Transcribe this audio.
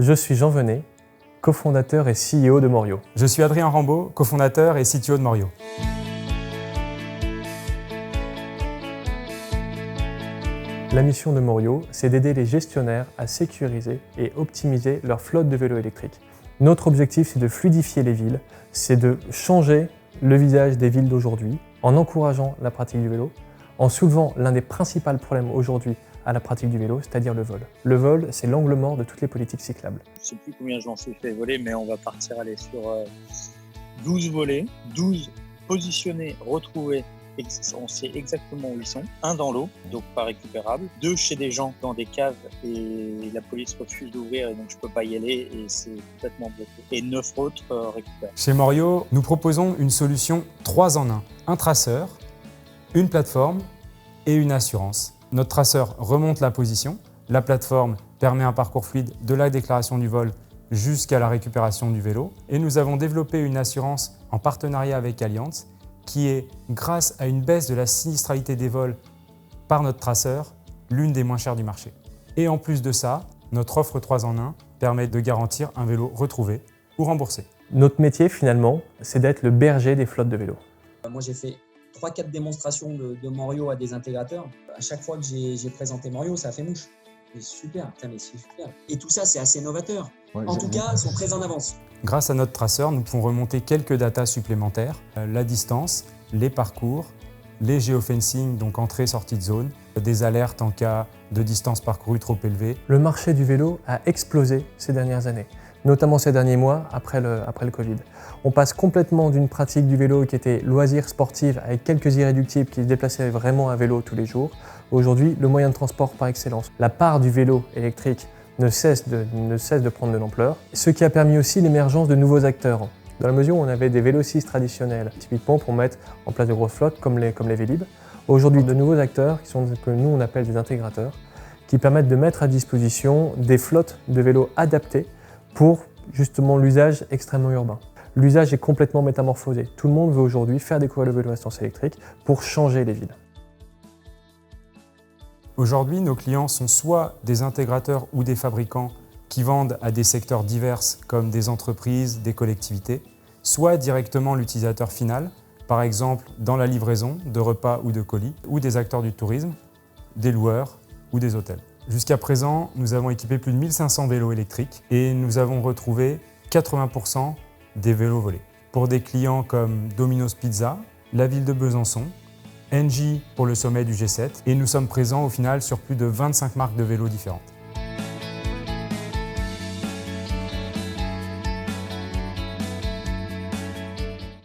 Je suis Jean Venet, cofondateur et CEO de Morio. Je suis Adrien Rambaud, cofondateur et CTO de Morio. La mission de Morio, c'est d'aider les gestionnaires à sécuriser et optimiser leur flotte de vélos électriques. Notre objectif, c'est de fluidifier les villes, c'est de changer le visage des villes d'aujourd'hui en encourageant la pratique du vélo, en soulevant l'un des principaux problèmes aujourd'hui à la pratique du vélo, c'est-à-dire le vol. Le vol, c'est l'angle mort de toutes les politiques cyclables. Je ne sais plus combien je m'en suis fait voler, mais on va partir aller sur 12 volets, 12 positionnés, retrouvés. On sait exactement où ils sont. Un dans l'eau, donc pas récupérable. 2 chez des gens dans des caves et la police refuse d'ouvrir et donc je peux pas y aller et c'est complètement bloqué. Et 9 autres récupèrent. Chez Morio, nous proposons une solution 3 en 1. Un traceur, une plateforme et une assurance. Notre traceur remonte la position. La plateforme permet un parcours fluide de la déclaration du vol jusqu'à la récupération du vélo. Et nous avons développé une assurance en partenariat avec Allianz qui est, grâce à une baisse de la sinistralité des vols par notre traceur, l'une des moins chères du marché. Et en plus de ça, notre offre 3 en 1 permet de garantir un vélo retrouvé ou remboursé. Notre métier, finalement, c'est d'être le berger des flottes de vélos. Moi, j'ai fait 3-4 démonstrations de Morio à des intégrateurs. À chaque fois que j'ai présenté Morio, ça a fait mouche. C'est super, putain, mais c'est super. Et tout ça, c'est assez novateur. Ouais, en tout cas, ils sont très en avance. Grâce à notre traceur, nous pouvons remonter quelques datas supplémentaires. La distance, les parcours, les géofencing, donc entrée-sortie de zone, des alertes en cas de distance parcourue trop élevée. Le marché du vélo a explosé ces dernières années, notamment ces derniers mois après le Covid. On passe complètement d'une pratique du vélo qui était loisir sportive avec quelques irréductibles qui se déplaçaient vraiment à vélo tous les jours. Aujourd'hui, le moyen de transport par excellence. La part du vélo électrique ne cesse de prendre de l'ampleur, ce qui a permis aussi l'émergence de nouveaux acteurs. Dans la mesure où on avait des vélocistes traditionnels, typiquement pour mettre en place de grosses flottes comme les Vélib. Aujourd'hui, de nouveaux acteurs que nous on appelle des intégrateurs, qui permettent de mettre à disposition des flottes de vélos adaptées pour justement l'usage extrêmement urbain. L'usage est complètement métamorphosé. Tout le monde veut aujourd'hui faire découvrir le vélo à assistance électrique pour changer les villes. Aujourd'hui, nos clients sont soit des intégrateurs ou des fabricants qui vendent à des secteurs divers comme des entreprises, des collectivités, soit directement l'utilisateur final, par exemple dans la livraison de repas ou de colis, ou des acteurs du tourisme, des loueurs ou des hôtels. Jusqu'à présent, nous avons équipé plus de 1500 vélos électriques et nous avons retrouvé 80% des vélos volés. Pour des clients comme Domino's Pizza, la ville de Besançon, Engie pour le sommet du G7 et nous sommes présents au final sur plus de 25 marques de vélos différentes.